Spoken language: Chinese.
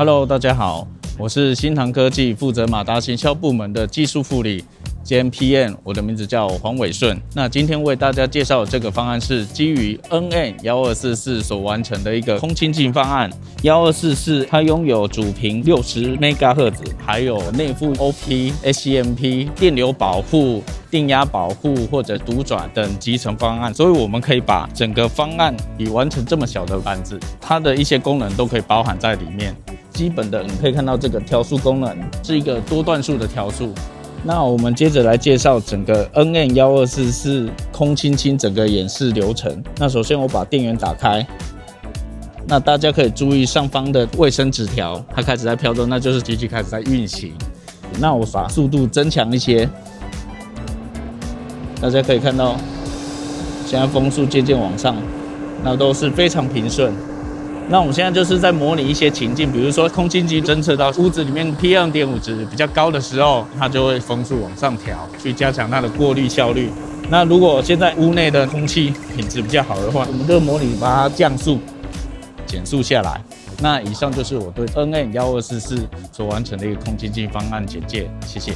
Hello， 大家好，我是新唐科技负责马达行销部门的技术副理兼 PM， 我的名字叫黄伟顺。那今天为大家介绍的这个方案是基于 NM1244所完成的一个空清净方案。1244它拥有主频60 MHz， 还有内附 OP、SCMP、电流保护、电压保护或者读转等集成方案，所以我们可以把整个方案以完成这么小的板子，它的一些功能都可以包含在里面。基本的你可以看到这个调速功能是一个多段数的调速。那我们接着来介绍整个 NM1244空清整个演示流程。那首先我把电源打开，那大家可以注意上方的卫生纸条，它开始在飘动，那就是机器开始在运行。那我把速度增强一些，大家可以看到现在风速渐渐往上，那都是非常平顺。那我们现在就是在模拟一些情境，比如说空清机侦测到屋子里面 PM2.5 值比较高的时候，它就会风速往上调，去加强它的过滤效率。那如果现在屋内的空气品质比较好的话，我们就模拟把它降速、减速下来。那以上就是我对 NM1244所完成的一个空清机方案简介，谢谢。